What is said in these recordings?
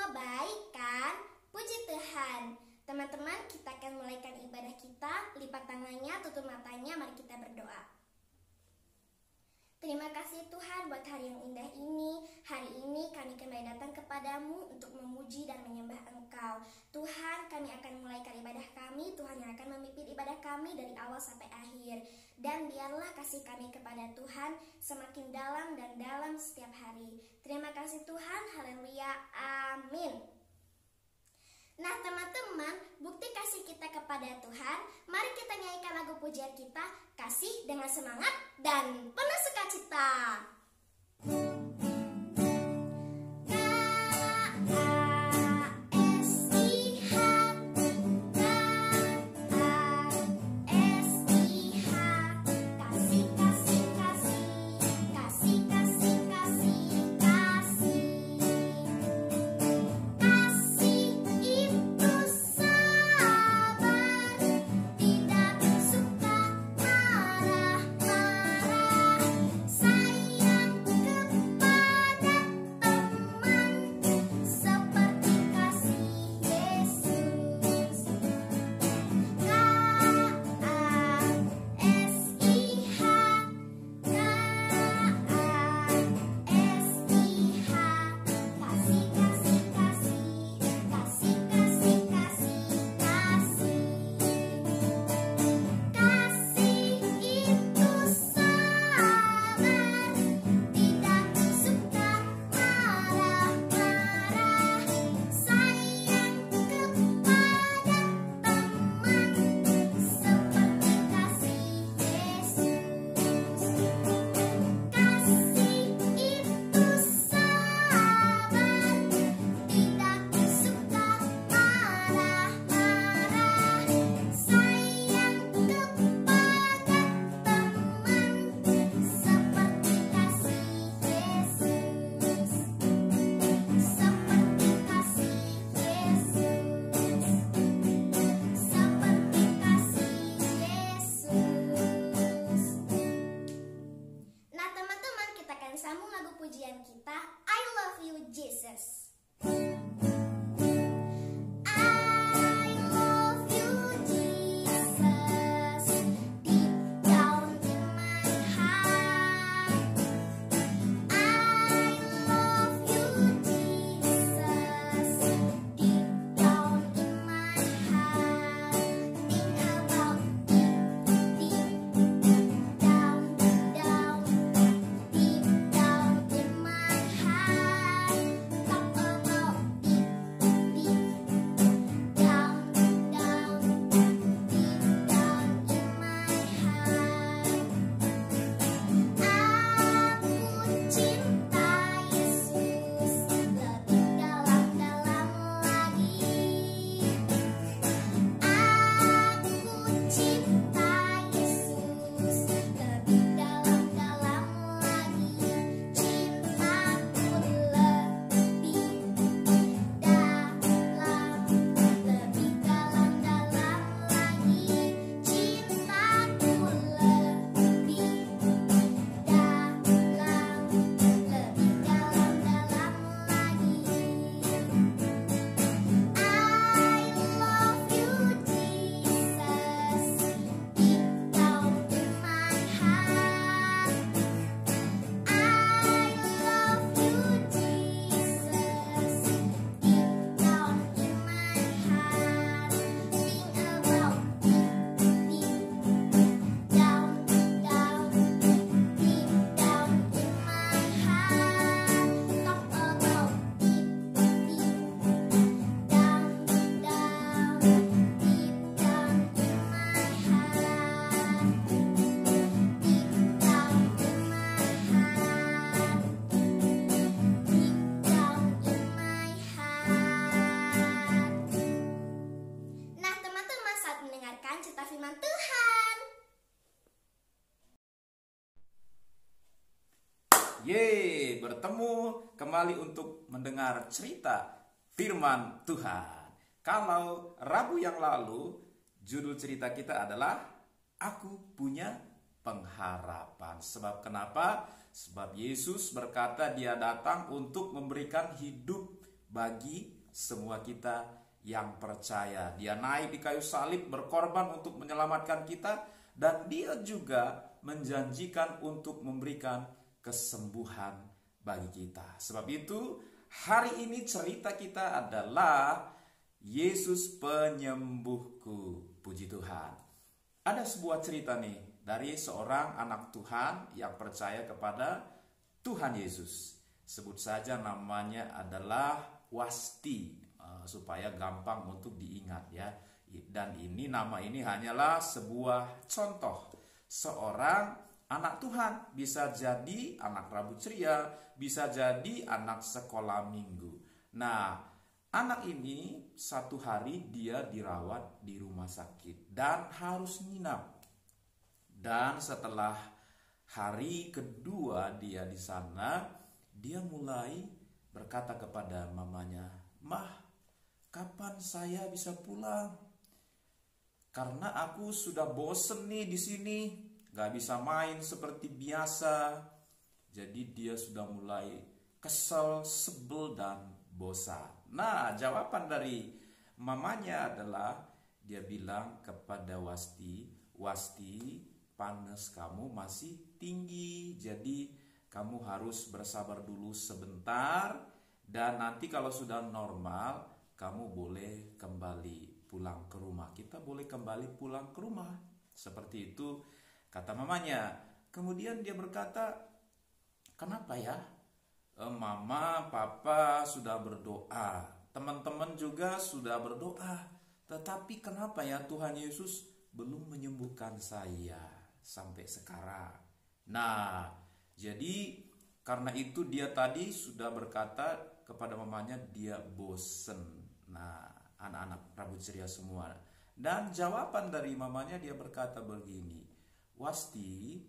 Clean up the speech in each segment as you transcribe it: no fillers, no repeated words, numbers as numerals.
semua baik kan? Puji Tuhan. Teman-teman, kita akan mulaikan ibadah kita. Lipat tangannya, tutup matanya, mari kita berdoa. Terima kasih Tuhan buat hari yang indah ini. Hari ini kami kembali datang kepadamu untuk memuji dan menyembah Engkau. Tuhan, kami akan mulaikan ibadah kami. Tuhan yang akan memimpin ibadah kami dari awal sampai akhir. Dan biarlah kasih kami kepada Tuhan semakin dalam dan dalam setiap hari. Terima kasih Tuhan, haleluya, amin. Nah teman-teman, bukti kasih kita kepada Tuhan, mari kita nyanyikan lagu pujian kita, Kasih dengan semangat dan penuh sukacita. Sambung lagu pujian kita, I Love You Jesus. Yeay, bertemu kembali untuk mendengar cerita firman Tuhan. Kalau Rabu yang lalu, judul cerita kita adalah Aku Punya Pengharapan. Sebab kenapa? Sebab Yesus berkata dia datang untuk memberikan hidup bagi semua kita yang percaya. Dia naik di kayu salib berkorban untuk menyelamatkan kita, dan dia juga menjanjikan untuk memberikan kesembuhan bagi kita. Sebab itu hari ini cerita kita adalah Yesus penyembuhku. Puji Tuhan. Ada sebuah cerita nih dari seorang anak Tuhan yang percaya kepada Tuhan Yesus. Sebut saja namanya adalah Wasti, supaya gampang untuk diingat ya. Dan nama ini hanyalah sebuah contoh seorang anak Tuhan. Bisa jadi anak Rabu Ceria, bisa jadi anak sekolah minggu. Nah, anak ini satu hari dia dirawat di rumah sakit dan harus nginap. Dan setelah hari kedua dia di sana, dia mulai berkata kepada mamanya, "Mah, kapan saya bisa pulang? Karena aku sudah bosen nih di sini, gak bisa main seperti biasa." Jadi dia sudah mulai kesel, sebel, dan bosan. Nah, jawaban dari mamanya adalah dia bilang kepada Wasti, "Wasti, panas kamu masih tinggi, jadi kamu harus bersabar dulu sebentar, dan nanti kalau sudah normal kamu boleh kembali pulang ke rumah. Kita boleh kembali pulang ke rumah." Seperti itu kata mamanya. Kemudian dia berkata, "Kenapa ya? Mama, papa sudah berdoa, teman-teman juga sudah berdoa, tetapi kenapa ya Tuhan Yesus belum menyembuhkan saya sampai sekarang?" Nah, jadi karena itu dia tadi sudah berkata kepada mamanya dia bosen. Nah, anak-anak Rabu Ceria semua. Dan jawaban dari mamanya dia berkata begini, "Wasti,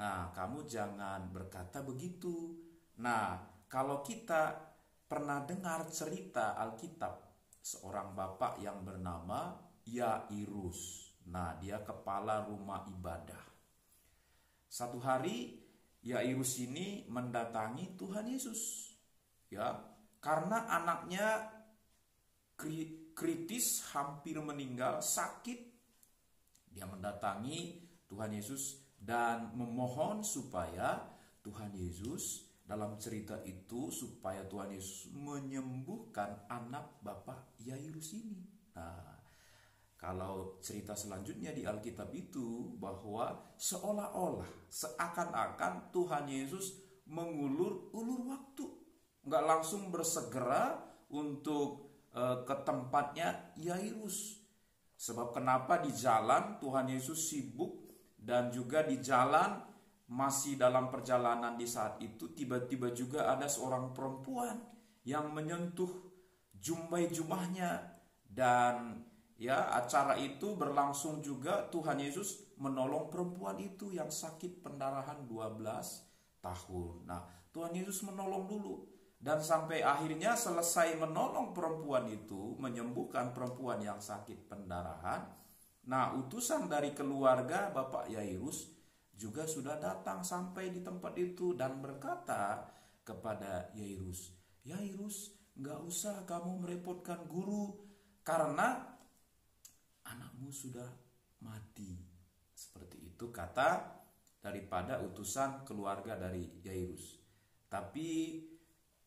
nah kamu jangan berkata begitu. Nah, kalau kita pernah dengar cerita Alkitab, seorang bapak yang bernama Yairus. Nah, dia kepala rumah ibadah. Satu hari Yairus ini mendatangi Tuhan Yesus. Ya, karena anaknya kritis, hampir meninggal, sakit. Dia mendatangi Tuhan Yesus dan memohon supaya Tuhan Yesus dalam cerita itu, supaya Tuhan Yesus menyembuhkan anak bapak Yairus ini. Nah, kalau cerita selanjutnya di Alkitab itu bahwa seolah-olah, seakan-akan Tuhan Yesus mengulur-ulur waktu, nggak langsung bersegera untuk ke tempatnya Yairus. Sebab kenapa di jalan Tuhan Yesus sibuk, dan juga di jalan masih dalam perjalanan di saat itu tiba-tiba juga ada seorang perempuan yang menyentuh jubahnya, dan ya acara itu berlangsung juga. Tuhan Yesus menolong perempuan itu yang sakit pendarahan 12 tahun. Nah, Tuhan Yesus menolong dulu, dan sampai akhirnya selesai menolong perempuan itu, menyembuhkan perempuan yang sakit pendarahan. Nah, utusan dari keluarga Bapak Yairus juga sudah datang sampai di tempat itu dan berkata kepada Yairus, "Yairus, gak usah kamu merepotkan guru, karena anakmu sudah mati." Seperti itu kata daripada utusan keluarga dari Yairus. Tapi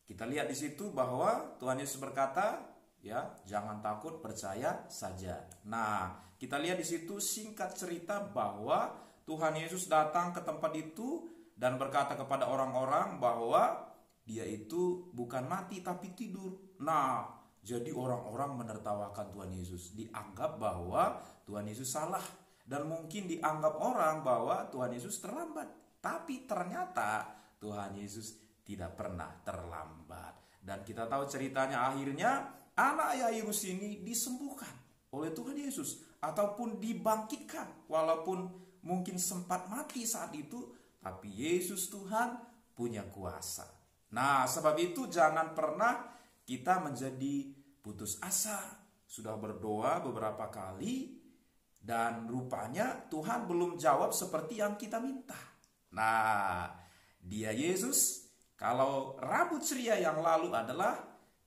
kita lihat di situ bahwa Tuhan Yesus berkata, ya, jangan takut, percaya saja. Nah, kita lihat di situ singkat cerita bahwa Tuhan Yesus datang ke tempat itu dan berkata kepada orang-orang bahwa dia itu bukan mati tapi tidur. Nah, jadi orang-orang menertawakan Tuhan Yesus, dianggap bahwa Tuhan Yesus salah, dan mungkin dianggap orang bahwa Tuhan Yesus terlambat. Tapi ternyata Tuhan Yesus tidak pernah terlambat. Dan kita tahu ceritanya, akhirnya anak Yairus ini disembuhkan oleh Tuhan Yesus ataupun dibangkitkan, walaupun mungkin sempat mati saat itu, tapi Yesus Tuhan punya kuasa. Nah, sebab itu jangan pernah kita menjadi putus asa. Sudah berdoa beberapa kali dan rupanya Tuhan belum jawab seperti yang kita minta. Nah, dia Yesus, kalau Rabu Ceria yang lalu adalah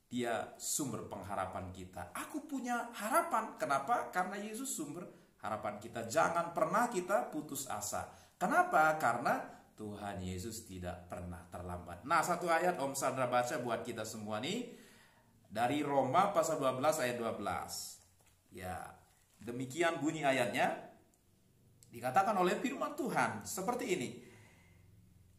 Dia sumber pengharapan kita. Aku punya harapan. Kenapa? Karena Yesus sumber harapan kita. Jangan pernah kita putus asa. Kenapa? Karena Tuhan Yesus tidak pernah terlambat. Nah, satu ayat Om Sandra baca buat kita semua nih. Dari Roma pasal 12 ayat 12. Ya, demikian bunyi ayatnya. Dikatakan oleh firman Tuhan seperti ini.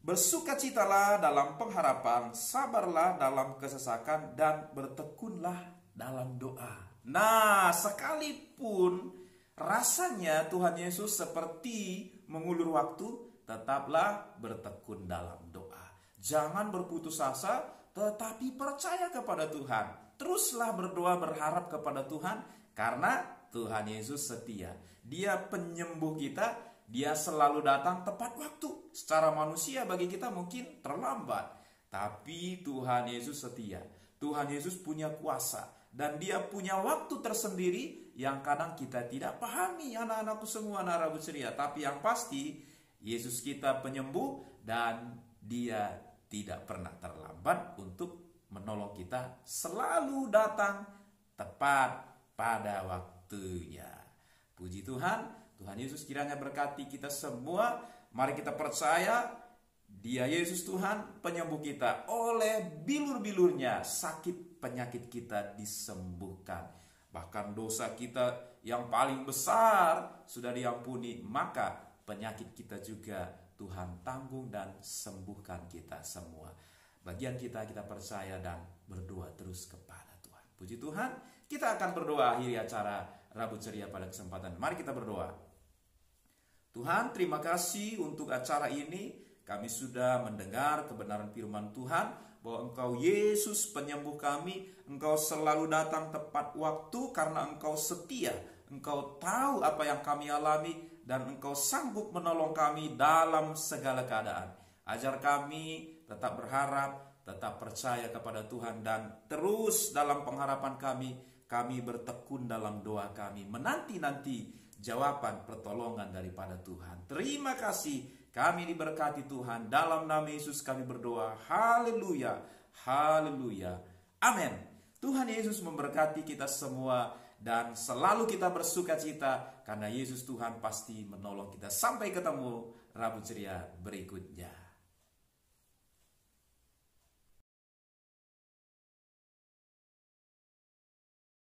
Bersukacitalah dalam pengharapan, sabarlah dalam kesesakan, dan bertekunlah dalam doa. Nah, sekalipun rasanya Tuhan Yesus seperti mengulur waktu, tetaplah bertekun dalam doa. Jangan berputus asa, tetapi percaya kepada Tuhan. Teruslah berdoa berharap kepada Tuhan, karena Tuhan Yesus setia. Dia penyembuh kita. Dia selalu datang tepat waktu. Secara manusia bagi kita mungkin terlambat. Tapi Tuhan Yesus setia. Tuhan Yesus punya kuasa. Dan dia punya waktu tersendiri yang kadang kita tidak pahami, anak-anakku semua, anak Rabu Ceria. Tapi yang pasti, Yesus kita penyembuh dan dia tidak pernah terlambat untuk menolong kita. Selalu datang tepat pada waktunya. Puji Tuhan. Tuhan Yesus kiranya berkati kita semua. Mari kita percaya Dia Yesus Tuhan penyembuh kita. Oleh bilur-bilurnya sakit penyakit kita disembuhkan. Bahkan dosa kita yang paling besar sudah diampuni. Maka penyakit kita juga Tuhan tanggung dan sembuhkan kita semua. Bagian kita percaya dan berdoa terus kepada Tuhan. Puji Tuhan. Kita akan berdoa akhiri acara Rabu Ceria pada kesempatan. Mari kita berdoa. Tuhan, terima kasih untuk acara ini. Kami sudah mendengar kebenaran firman Tuhan bahwa Engkau Yesus penyembuh kami. Engkau selalu datang tepat waktu karena Engkau setia. Engkau tahu apa yang kami alami dan Engkau sanggup menolong kami dalam segala keadaan. Ajar kami tetap berharap, tetap percaya kepada Tuhan, dan terus dalam pengharapan kami bertekun dalam doa kami, menanti-nanti jawaban pertolongan daripada Tuhan. Terima kasih, kami diberkati Tuhan. Dalam nama Yesus kami berdoa. Haleluya, haleluya, amin. Tuhan Yesus memberkati kita semua, dan selalu kita bersuka cita karena Yesus Tuhan pasti menolong kita. Sampai ketemu Rabu Ceria berikutnya.